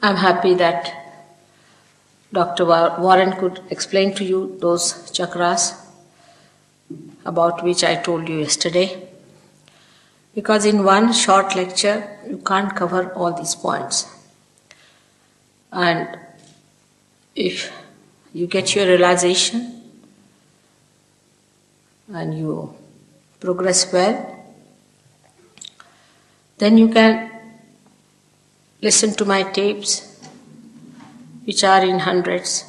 I'm happy that Dr. Warren could explain to you those chakras about which I told you yesterday. Because in one short lecture, you can't cover all these points. And if you get your realization and you progress well, then you can listen to my tapes, which are in hundreds,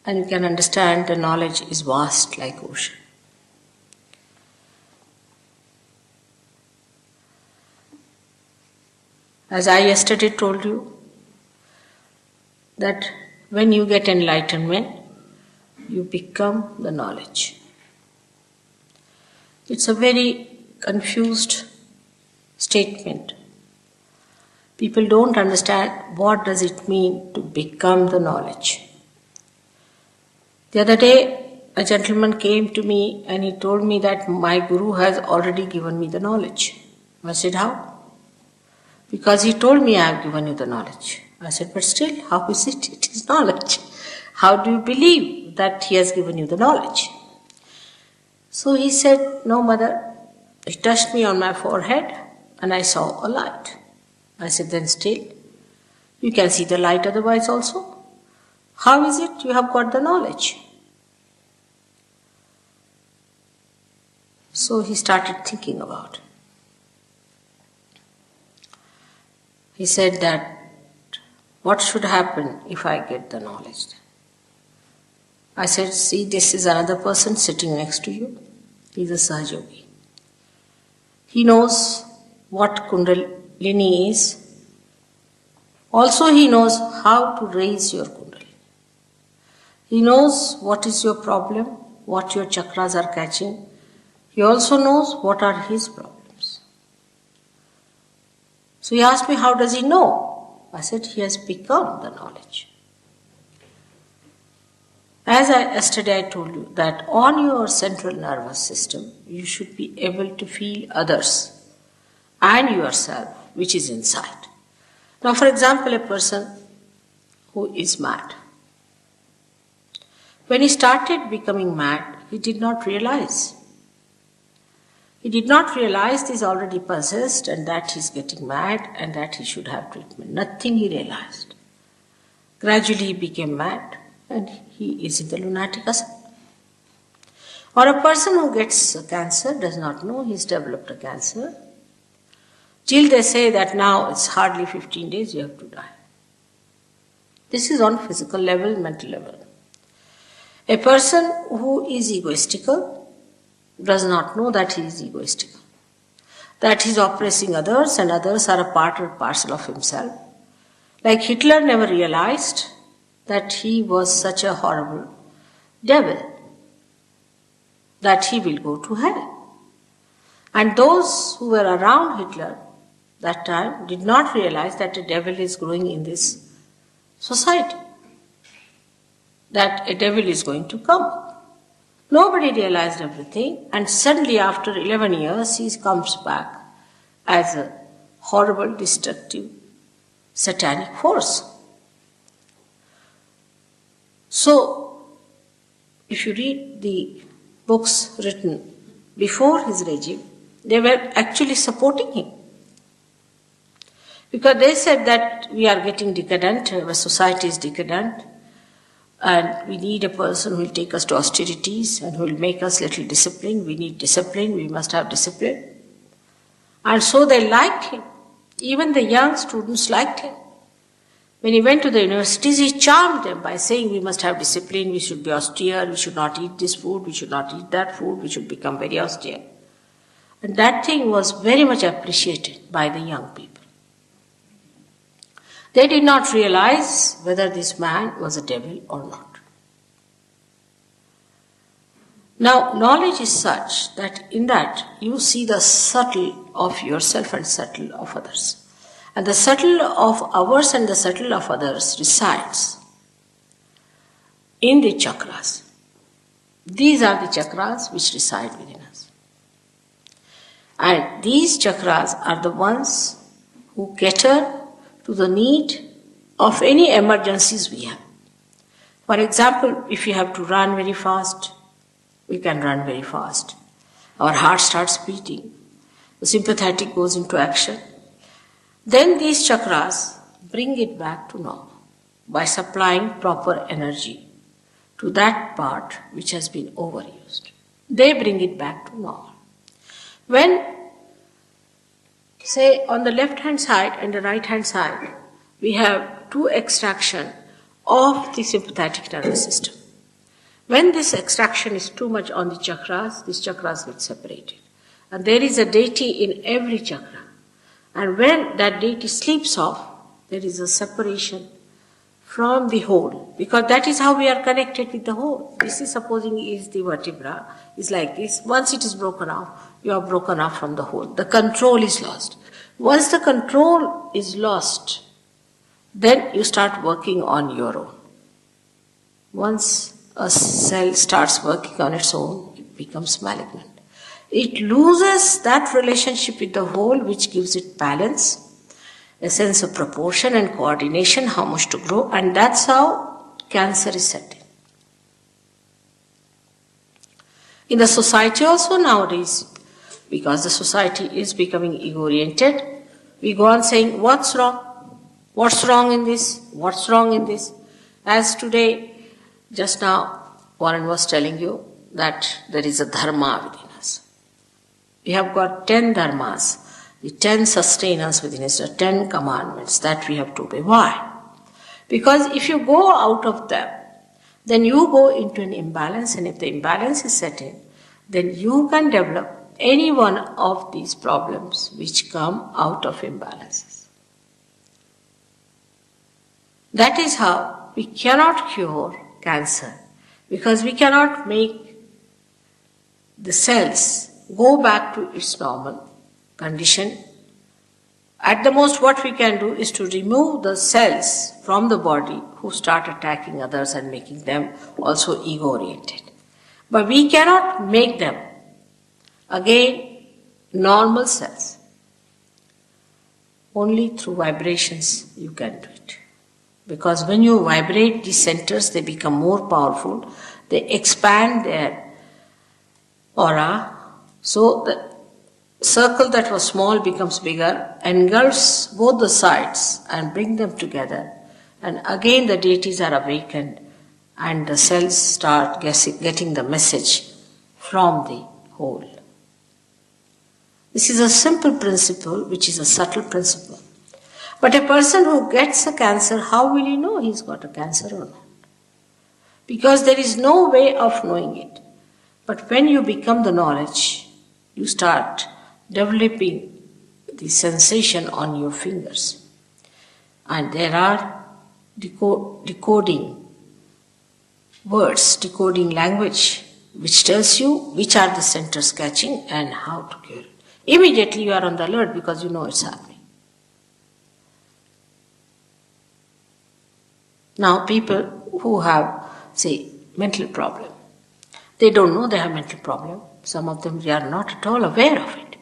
and you can understand the knowledge is vast like ocean. As I yesterday told you, that when you get enlightenment, you become the knowledge. It's a very confused statement. People don't understand what does it mean to become the knowledge. The other day, a gentleman came to me and he told me that my guru has already given me the knowledge. I said, how? Because he told me I have given you the knowledge. I said, but still, how is it? It is knowledge. How do you believe that he has given you the knowledge? So he said, no, mother. He touched me on my forehead and I saw a light. I said, then still, you can see the light otherwise also. How is it you have got the knowledge? So he started thinking about it. He said that, what should happen if I get the knowledge? I said, see, this is another person sitting next to you. He's a Sahajogi. He knows what Kundalini is. Also, he knows how to raise your Kundalini. He knows what is your problem, what your chakras are catching. He also knows what are his problems. So he asked me, how does he know? I said, he has become the knowledge. As yesterday I told you that on your central nervous system, you should be able to feel others and yourself, which is inside. Now, for example, a person who is mad. When he started becoming mad, he did not realize. He did not realize he's already possessed and that he's getting mad and that he should have treatment. Nothing he realized. Gradually he became mad and he is in the lunatic asylum. Or a person who gets cancer does not know he's developed a cancer. Till they say that now it's hardly 15 days, you have to die. This is on physical level, mental level. A person who is egoistical does not know that he is egoistical, that he is oppressing others and others are a part or parcel of himself. Like Hitler never realized that he was such a horrible devil, that he will go to hell. And those who were around Hitler that time did not realize that a devil is growing in this society, that a devil is going to come. Nobody realized everything, and suddenly after 11 years he comes back as a horrible, destructive, satanic force. So, if you read the books written before his regime, they were actually supporting him. Because they said that we are getting decadent, our society is decadent, and we need a person who will take us to austerities and who will make us little disciplined. We need discipline, we must have discipline. And so they liked him. Even the young students liked him. When he went to the universities, he charmed them by saying we must have discipline, we should be austere, we should not eat this food, we should not eat that food, we should become very austere. And that thing was very much appreciated by the young people. They did not realize whether this man was a devil or not. Now, knowledge is such that in that you see the subtle of yourself and subtle of others. And the subtle of ours and the subtle of others resides in the chakras. These are the chakras which reside within us. And these chakras are the ones who cater to the need of any emergencies we have. For example, if you have to run very fast, we can run very fast. Our heart starts beating. The sympathetic goes into action. Then these chakras bring it back to normal by supplying proper energy to that part which has been overused. They bring it back to normal. When, say, on the left hand side and the right hand side, we have two extraction of the sympathetic nervous system. When this extraction is too much on the chakras, these chakras get separated. And there is a deity in every chakra. And when that deity sleeps off, there is a separation from the whole. Because that is how we are connected with the whole. This is supposing is the vertebra, is like this. Once it is broken off, you are broken off from the whole. The control is lost. Once the control is lost, then you start working on your own. Once a cell starts working on its own, it becomes malignant. It loses that relationship with the whole which gives it balance, a sense of proportion and coordination, how much to grow, and that's how cancer is set in. In the society also nowadays, because the society is becoming ego-oriented, we go on saying, what's wrong? What's wrong in this? What's wrong in this? As today, just now, Warren was telling you that there is a dharma within us. We have got 10 dharmas, the 10 sustainers within us, the 10 commandments that we have to obey. Why? Because if you go out of them, then you go into an imbalance, and if the imbalance is set in, then you can develop any one of these problems which come out of imbalances. That is how we cannot cure cancer, because we cannot make the cells go back to its normal condition. At the most, what we can do is to remove the cells from the body who start attacking others and making them also ego-oriented. But we cannot make them again normal cells. Only through vibrations you can do it. Because when you vibrate these centers, they become more powerful. They expand their aura. So the circle that was small becomes bigger, engulfs both the sides and bring them together. And again the deities are awakened and the cells start getting the message from the whole. This is a simple principle, which is a subtle principle. But a person who gets a cancer, how will he know he's got a cancer or not? Because there is no way of knowing it. But when you become the knowledge, you start developing the sensation on your fingers. And there are decoding words, decoding language, which tells you which are the centers catching and how to cure it. Immediately you are on the alert because you know it's happening. Now people who have, say, mental problem, they don't know they have mental problem. Some of them, they are not at all aware of it.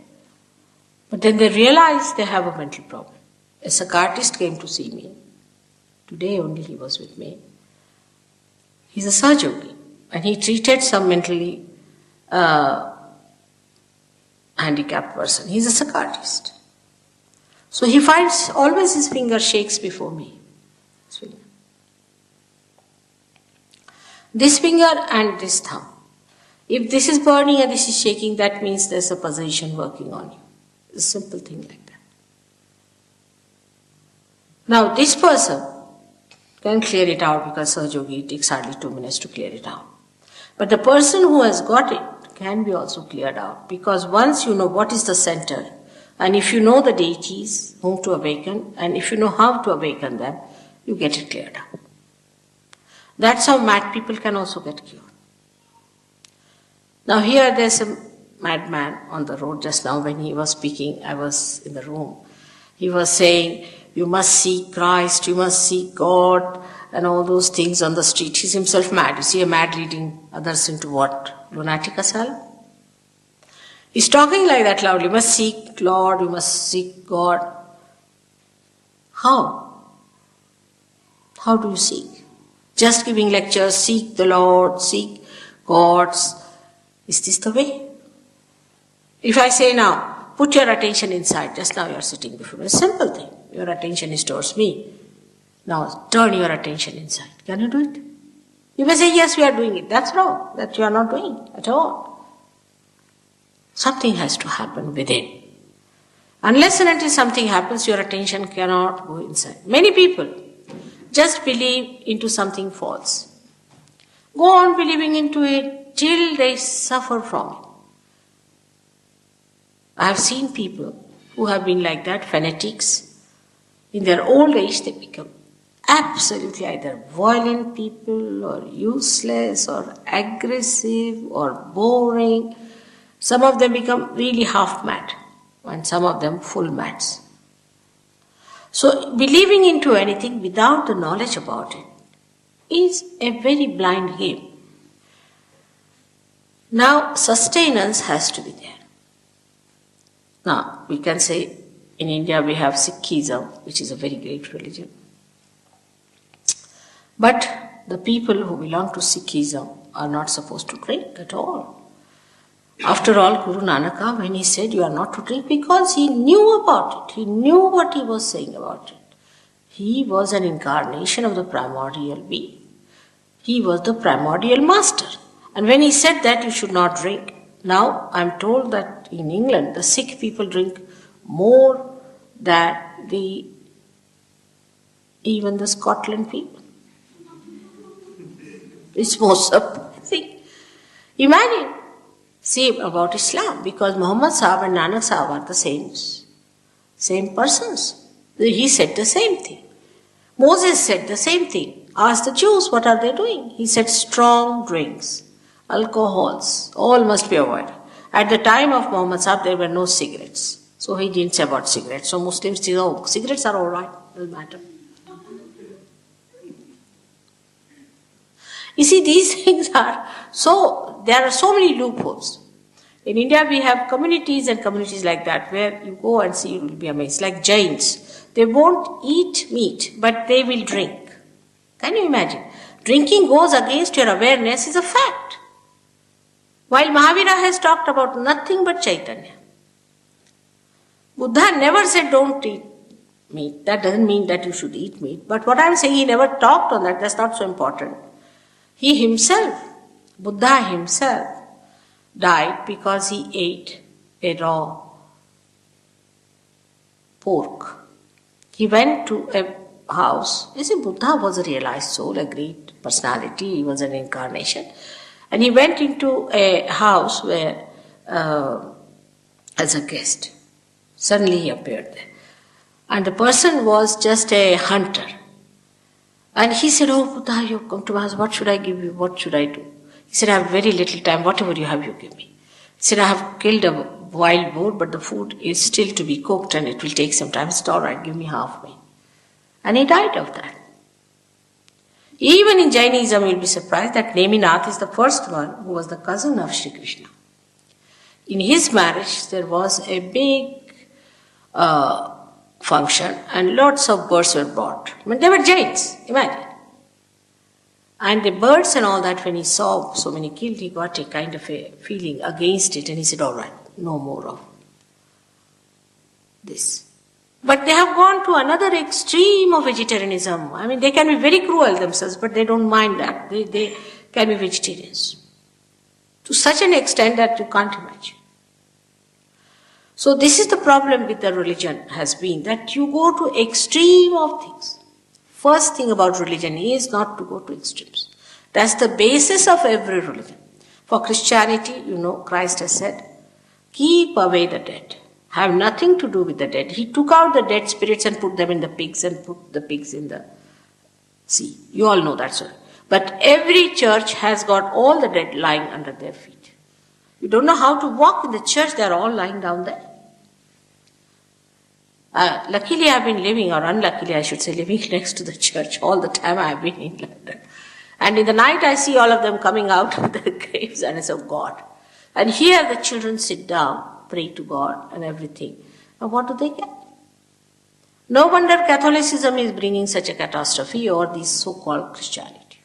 But then they realize they have a mental problem. A psychiatrist came to see me. Today only he was with me. He's a surgeon and he treated some mentally handicapped person. He's a psychiatrist. So he finds always his finger shakes before me. This finger and this thumb. If this is burning and this is shaking, that means there's a possession working on you. It's a simple thing like that. Now this person can clear it out because Sir Yogi, it takes hardly 2 minutes to clear it out. But the person who has got it can be also cleared out, because once you know what is the center, and if you know the deities whom to awaken, and if you know how to awaken them, you get it cleared out. That's how mad people can also get cured. Now here there's a madman on the road. Just now when he was speaking, I was in the room. He was saying, you must seek Christ, you must seek God, and all those things on the street. He's himself mad. You see a mad leading others into what? Lunatic asylum? He's talking like that loudly. You must seek Lord, you must seek God. How? How do you seek? Just giving lectures, seek the Lord, seek gods. Is this the way? If I say now, put your attention inside, just now you are sitting before me, a simple thing. Your attention is towards me. Now turn your attention inside. Can you do it? You may say, yes, we are doing it. That's wrong. That you are not doing at all. Something has to happen within. Unless and until something happens, your attention cannot go inside. Many people just believe into something false. Go on believing into it till they suffer from it. I have seen people who have been like that, fanatics. In their old age, they become absolutely either violent people or useless or aggressive or boring. Some of them become really half mad and some of them full mads. So believing into anything without the knowledge about it is a very blind game. Now sustenance has to be there. Now we can say in India we have Sikhism, which is a very great religion. But the people who belong to Sikhism are not supposed to drink at all. After all, Guru Nanak, when he said you are not to drink, because he knew about it, he knew what he was saying about it. He was an incarnation of the primordial being. He was the primordial master. And when he said that you should not drink, now I am told that in England the Sikh people drink more than even the Scotland people. It's most surprising. Imagine. Same about Islam, because Muhammad Sahib and Nanak Sahib are the same persons. He said the same thing. Moses said the same thing. Asked the Jews, what are they doing? He said strong drinks, alcohols, all must be avoided. At the time of Muhammad Sahib, there were no cigarettes. So he didn't say about cigarettes. So Muslims say, oh, cigarettes are all right, doesn't matter. You see, these things there are so many loopholes. In India, we have communities and communities like that, where you go and see, you will be amazed. Like Jains, they won't eat meat, but they will drink. Can you imagine? Drinking goes against your awareness is a fact. While Mahavira has talked about nothing but Chaitanya. Buddha never said don't eat meat. That doesn't mean that you should eat meat. But what I'm saying, he never talked on that. That's not so important. He himself, Buddha himself, died because he ate a raw pork. He went to a house. You see, Buddha was a realized soul, a great personality. He was an incarnation. And he went into a house where, as a guest. Suddenly he appeared there. And the person was just a hunter. And he said, oh, Buddha, you have come to my house. What should I give you? What should I do? He said, I have very little time. Whatever you have, you give me. He said, I have killed a wild boar, but the food is still to be cooked and it will take some time. It's all right, give me half meat. And he died of that. Even in Jainism, you'll be surprised that Neminath is the first one who was the cousin of Sri Krishna. In his marriage, there was a big function and lots of birds were brought. I mean, they were Jains, imagine. And the birds and all that, when he saw so many killed, he got a kind of a feeling against it and he said, all right, no more of this. But they have gone to another extreme of vegetarianism. I mean, they can be very cruel themselves, but they don't mind that. They can be vegetarians. To such an extent that you can't imagine. So this is the problem with the religion has been, that you go to extreme of things. First thing about religion is not to go to extremes. That's the basis of every religion. For Christianity, Christ has said, keep away the dead. Have nothing to do with the dead. He took out the dead spirits and put them in the pigs and put the pigs in the sea. You all know that story. But every church has got all the dead lying under their feet. You don't know how to walk in the church, they are all lying down there. Luckily I have been living, or unluckily I should say, living next to the church all the time I have been in London. And in the night I see all of them coming out of their graves and I say, oh God. And here the children sit down, pray to God and everything. And what do they get? No wonder Catholicism is bringing such a catastrophe or this so-called Christianity.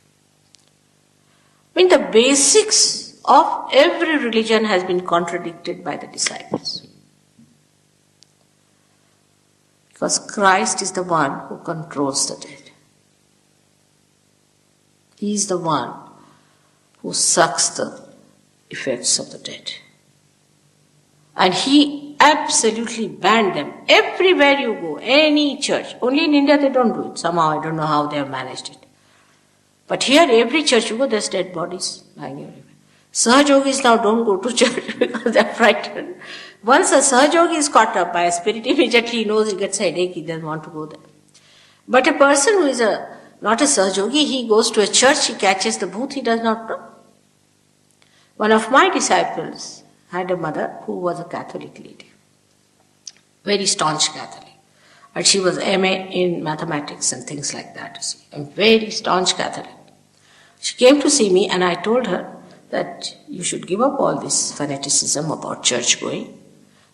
I mean, the basics of every religion has been contradicted by the disciples. Because Christ is the one who controls the dead. He is the one who sucks the effects of the dead. And he absolutely banned them. Everywhere you go, any church. Only in India they don't do it. Somehow I don't know how they have managed it. But here, every church you go, there's dead bodies lying everywhere. Sahajogis now don't go to church because they're frightened. Once a Sahajogi is caught up by a spirit, immediately he knows he gets a headache, he doesn't want to go there. But a person who is not a Sahajogi, he goes to a church, he catches the bhoot, he does not know. One of my disciples had a mother who was a Catholic lady, very staunch Catholic. And she was MA in mathematics and things like that, you see, a very staunch Catholic. She came to see me and I told her that you should give up all this fanaticism about church going,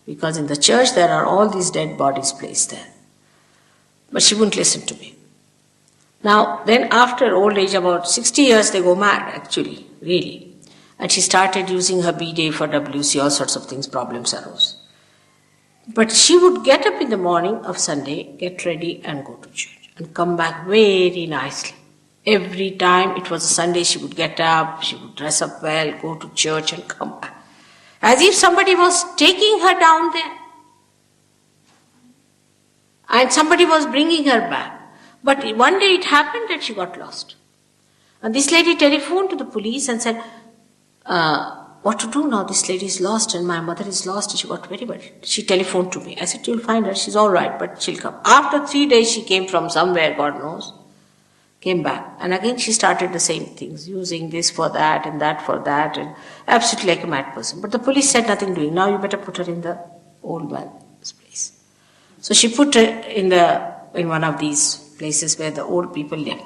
because in the church there are all these dead bodies placed there. But she wouldn't listen to me. Now, then after old age, about 60 years, they go mad actually, really. And she started using her B-Day for WC, all sorts of things, problems arose. But she would get up in the morning of Sunday, get ready and go to church and come back very nicely. Every time it was a Sunday, she would get up, she would dress up well, go to church and come back. As if somebody was taking her down there. And somebody was bringing her back. But one day it happened that she got lost. And this lady telephoned to the police and said, what to do now? This lady is lost and my mother is lost. And she got very worried. She telephoned to me. I said, you'll find her. She's all right, but she'll come. After 3 days, she came from somewhere, God knows. Came back. And again she started the same things, using this for that and that for that, and absolutely like a mad person. But the police said nothing doing. Now you better put her in the old man's place. So she put her in one of these places where the old people live.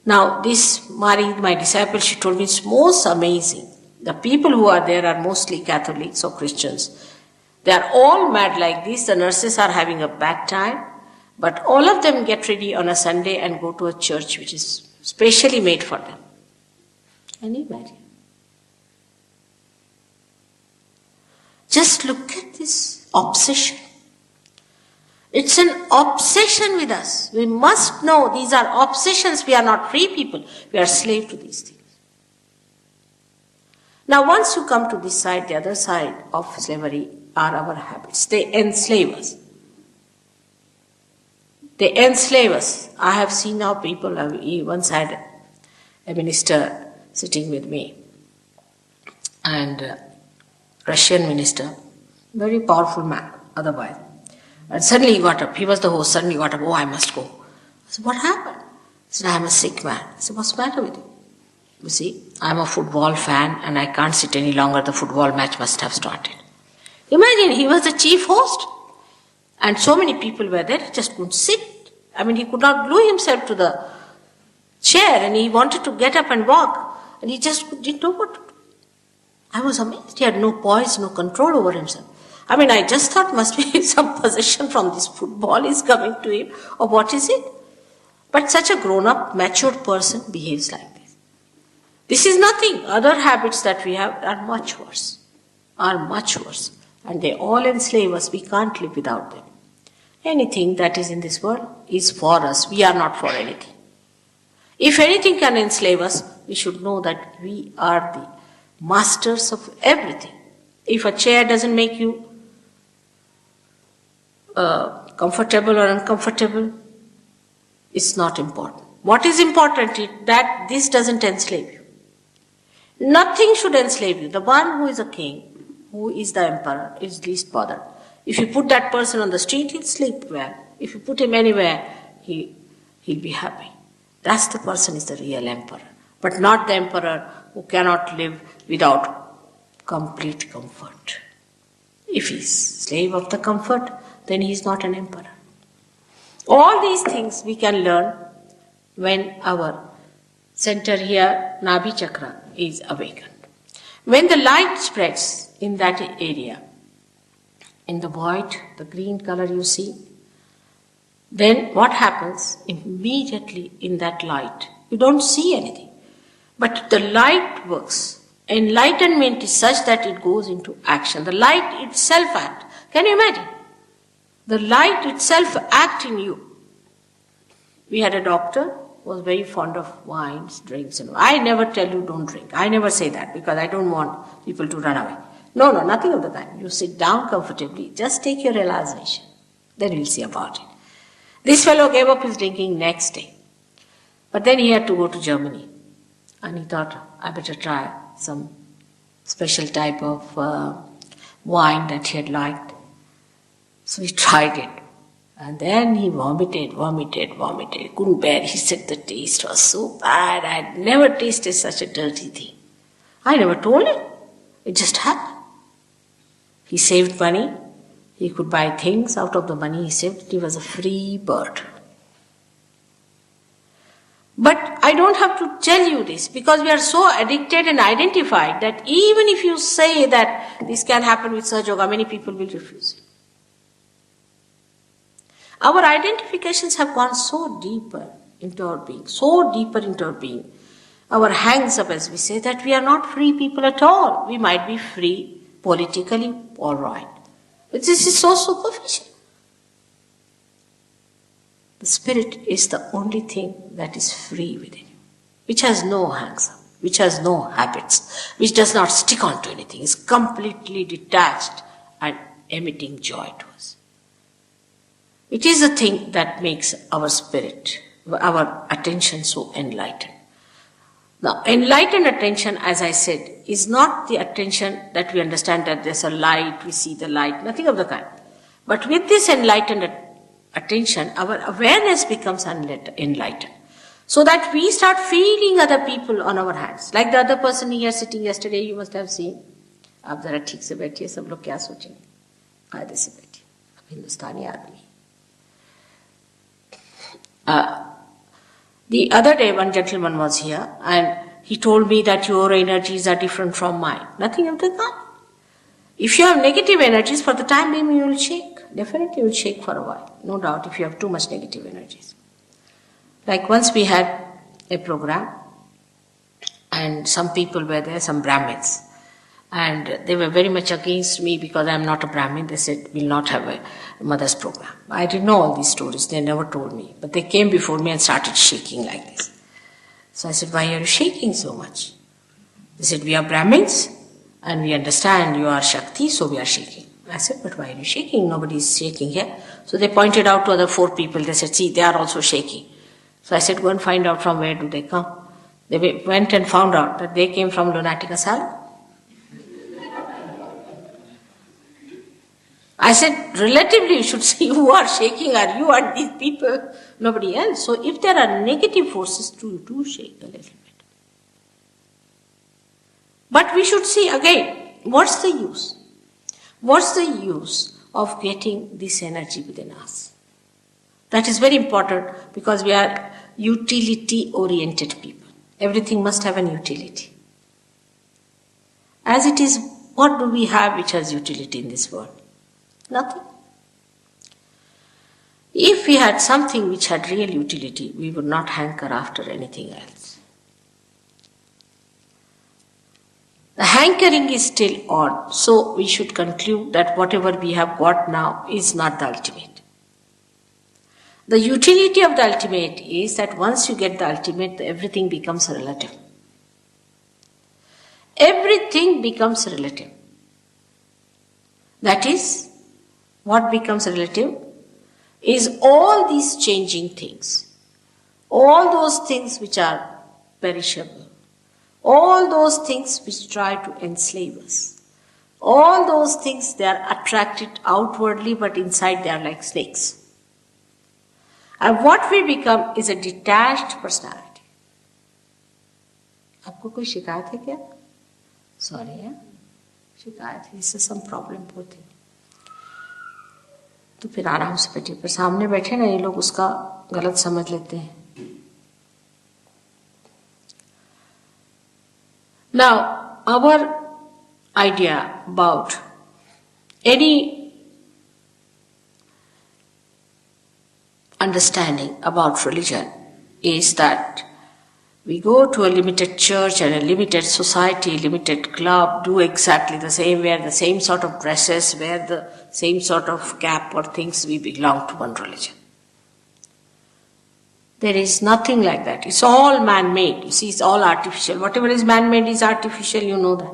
Now this Mari, my disciple, she told me it's most amazing. The people who are there are mostly Catholics or Christians. They are all mad like this. The nurses are having a bad time. But all of them get ready on a Sunday and go to a church which is specially made for them. Can you imagine? Just look at this obsession. It's an obsession with us. We must know these are obsessions. We are not free people. We are slave to these things. Now once you come to this side, the other side of slavery are our habits. They enslave us. They enslave us. I have seen now people, I once had a minister sitting with me, and Russian minister, very powerful man otherwise. And suddenly he got up, he was the host, suddenly he got up, oh, I must go. I said, what happened? He said, I'm a sick man. I said, what's the matter with you? You see, I'm a football fan and I can't sit any longer, the football match must have started. Imagine, he was the chief host. And so many people were there, he just couldn't sit. I mean, he could not glue himself to the chair and he wanted to get up and walk. And he just didn't know what to do. I was amazed. He had no poise, no control over himself. I mean, I just thought must be some possession from this football is coming to him, or what is it? But such a grown-up, matured person behaves like this. This is nothing. Other habits that we have are much worse. And they all enslave us. We can't live without them. Anything that is in this world is for us. We are not for anything. If anything can enslave us, we should know that we are the masters of everything. If a chair doesn't make you comfortable or uncomfortable, it's not important. What is important is that this doesn't enslave you. Nothing should enslave you. The one who is a king, who is the emperor, is least bothered. If you put that person on the street, he'll sleep well. If you put him anywhere, he'll be happy. That's the person is the real emperor. But not the emperor who cannot live without complete comfort. If he's slave of the comfort, then he's not an emperor. All these things we can learn when our center here, Nabhi Chakra, is awakened. When the light spreads in that area, in the white, the green color you see, then what happens immediately in that light? You don't see anything. But the light works. Enlightenment is such that it goes into action. The light itself acts. Can you imagine? The light itself acts in you. We had a doctor who was very fond of wines, drinks, and I never tell you don't drink. I never say that because I don't want people to run away. No, nothing of the kind. You sit down comfortably. Just take your realization. Then we'll see about it. This fellow gave up his drinking next day. But then he had to go to Germany. And he thought, I better try some special type of wine that he had liked. So he tried it. And then he vomited. He couldn't bear it. He said the taste was so bad. I had never tasted such a dirty thing. I never told him. It just happened. He saved money. He could buy things out of the money he saved. He was a free bird. But I don't have to tell you this because we are so addicted and identified that even if you say that this can happen with Sahaja Yoga, many people will refuse it. Our identifications have gone so deeper into our being, our hangs up, as we say, that we are not free people at all. We might be free politically, all right. But this is so superficial. The spirit is the only thing that is free within you, which has no hangs up, which has no habits, which does not stick on to anything, is completely detached and emitting joy to us. It is the thing that makes our spirit, our attention so enlightened. Now, enlightened attention, as I said, is not the attention that we understand that there's a light, we see the light, nothing of the kind. But with this enlightened attention, our awareness becomes enlightened. So that we start feeling other people on our hands. Like the other person here sitting yesterday, you must have seen. आप जरा ठीक से बैठिए, सब लोग क्या सोचेंगे? कायदे से बैठिए, अब हिंदुस्तानी आदमी. The other day, one gentleman was here and he told me that your energies are different from mine. Nothing of the kind. If you have negative energies, for the time being you will shake. Definitely you will shake for a while. No doubt if you have too much negative energies. Like once we had a program and some people were there, some Brahmins. And they were very much against me because I am not a Brahmin. They said, we'll not have a mother's program. I didn't know all these stories. They never told me. But they came before me and started shaking like this. So I said, why are you shaking so much? They said, we are Brahmins and we understand you are Shakti, so we are shaking. I said, but why are you shaking? Nobody is shaking here. So they pointed out to other 4 people. They said, see, they are also shaking. So I said, go and find out from where do they come. They went and found out that they came from lunatic asylum. I said, relatively you should see who are shaking are you and these people, nobody else. So if there are negative forces, do shake a little bit. But we should see again, what's the use? What's the use of getting this energy within us? That is very important because we are utility-oriented people. Everything must have an utility. As it is, what do we have which has utility in this world? Nothing. If we had something which had real utility, we would not hanker after anything else. The hankering is still on, so we should conclude that whatever we have got now is not the ultimate. The utility of the ultimate is that once you get the ultimate, everything becomes relative. Everything becomes relative. That is, what becomes relative is all these changing things, all those things which are perishable, all those things which try to enslave us, all those things they are attracted outwardly but inside they are like snakes. And what we become is a detached personality. आपको कोई शिकायत है क्या? Sorry, yeah? शिकायत है, इससे some problem होती है. तो फिर आराम से बैठिए, पर सामने बैठे ना ये लोग उसका गलत समझ लेते हैं. Now, our idea about understanding about religion is that we go to a limited church and a limited society, limited club, do exactly the same, wear the same sort of dresses, wear the same sort of cap or things, we belong to one religion. There is nothing like that. It's all man-made. You see, it's all artificial. Whatever is man-made is artificial, you know that.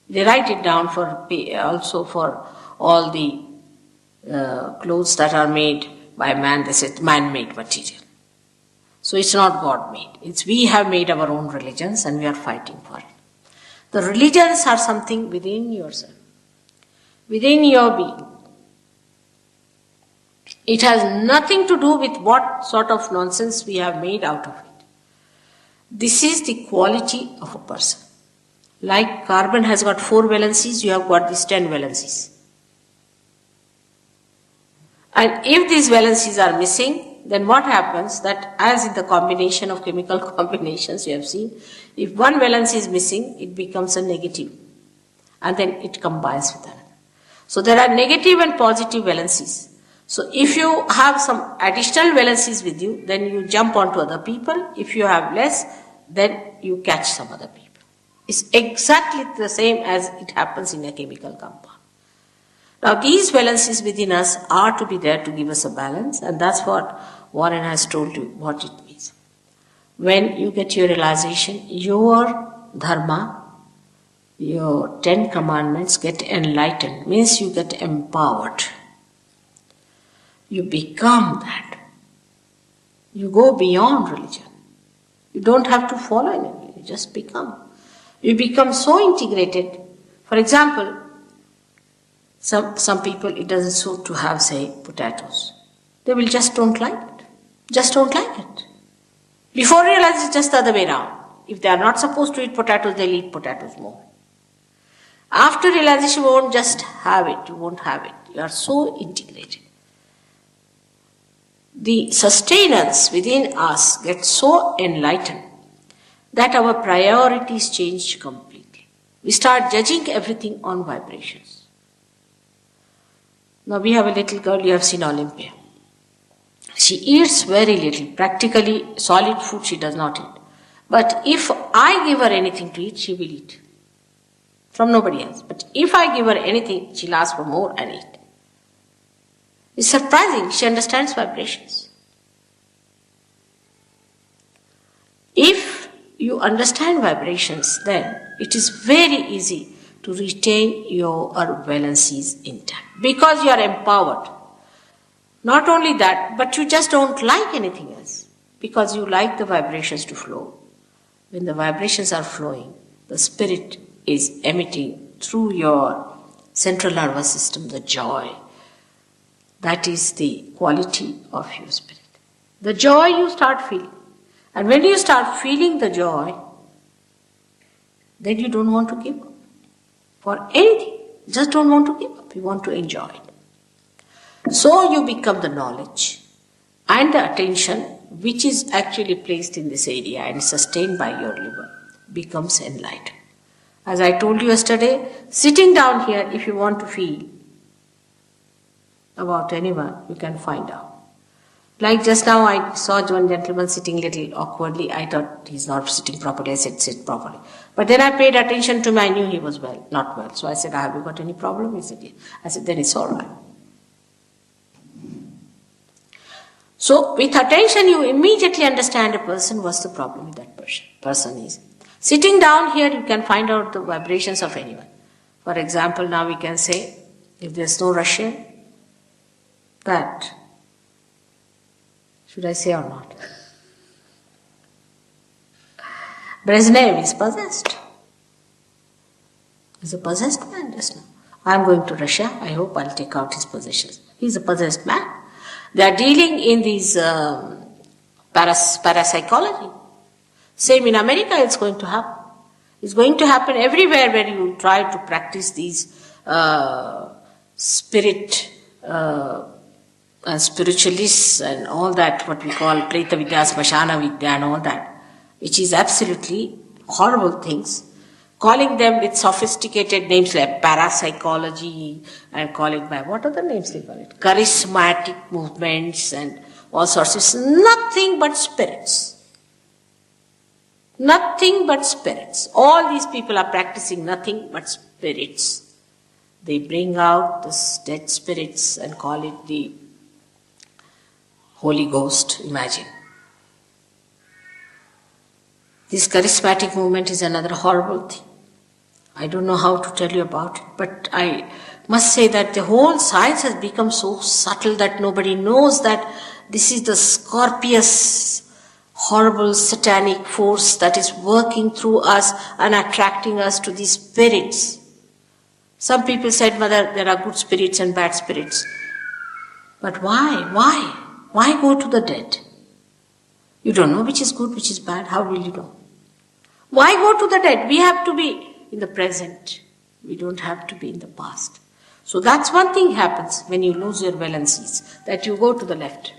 They write it down also for all the clothes that are made by man. They say man-made material. So it's not God-made. It's we have made our own religions and we are fighting for it. The religions are something within yourself, within your being. It has nothing to do with what sort of nonsense we have made out of it. This is the quality of a person. Like carbon has got 4 valencies, you have got these 10 valencies. And if these valencies are missing, then what happens that as in the combination of chemical combinations you have seen, if one valence is missing, it becomes a negative. And then it combines with another. So there are negative and positive valencies. So if you have some additional valencies with you, then you jump onto other people. If you have less, then you catch some other people. It's exactly the same as it happens in a chemical compound. Now these valencies within us are to be there to give us a balance, and that's what Warren has told you what it means. When you get your realization, your dharma, your 10 commandments get enlightened, means you get empowered. You become that. You go beyond religion. You don't have to follow anything, you just become. You become so integrated. For example, some people, it doesn't suit to have, say, potatoes. They will just don't like it. Just don't like it. Before realize it's just the other way around. If they are not supposed to eat potatoes, they'll eat potatoes more. After realization, you won't just have it. You won't have it. You are so integrated. The sustenance within us gets so enlightened that our priorities change completely. We start judging everything on vibrations. Now we have a little girl, you have seen Olympia. She eats very little, practically solid food she does not eat. But if I give her anything to eat, she will eat. From nobody else. But if I give her anything, she'll ask for more and eat. It's surprising, she understands vibrations. If you understand vibrations, then it is very easy to retain your valencies intact. Because you are empowered. Not only that, but you just don't like anything else. Because you like the vibrations to flow. When the vibrations are flowing, the spirit is emitting through your central nervous system the joy. That is the quality of your spirit. The joy you start feeling. And when you start feeling the joy, then you don't want to give up. For anything, just don't want to give up. You want to enjoy it. So you become the knowledge and the attention which is actually placed in this area and sustained by your liver becomes enlightened. As I told you yesterday, sitting down here, if you want to feel about anyone, you can find out. Like just now I saw one gentleman sitting little awkwardly. I thought he's not sitting properly. I said, sit properly. But then I paid attention to him. I knew he was not well. So I said, have you got any problem? He said, yes. I said, then it's all right. So with attention, you immediately understand a person, what's the problem with that person is. Sitting down here, you can find out the vibrations of anyone. For example, now we can say, if there's no Russian, that, should I say or not? Brezhnev is possessed. He's a possessed man just now. I'm going to Russia. I hope I'll take out his possessions. He's a possessed man. They are dealing in these parapsychology. Same in America, it's going to happen. It's going to happen everywhere where you try to practice these spiritualists and all that, what we call Preta Vidya, Smashana Vidya and all that, which is absolutely horrible things, calling them with sophisticated names like parapsychology and calling by, what other names they call it? Charismatic movements and all sorts of, nothing but spirits. Nothing but spirits. All these people are practicing nothing but spirits. They bring out the dead spirits and call it the Holy Ghost, imagine. This charismatic movement is another horrible thing. I don't know how to tell you about it, but I must say that the whole science has become so subtle that nobody knows that this is the scorpious, horrible satanic force that is working through us and attracting us to these spirits. Some people said, Mother, there are good spirits and bad spirits. But why? Why go to the dead? You don't know which is good, which is bad. How will you know? Why go to the dead? We have to be in the present. We don't have to be in the past. So that's one thing happens when you lose your valencies, that you go to the left.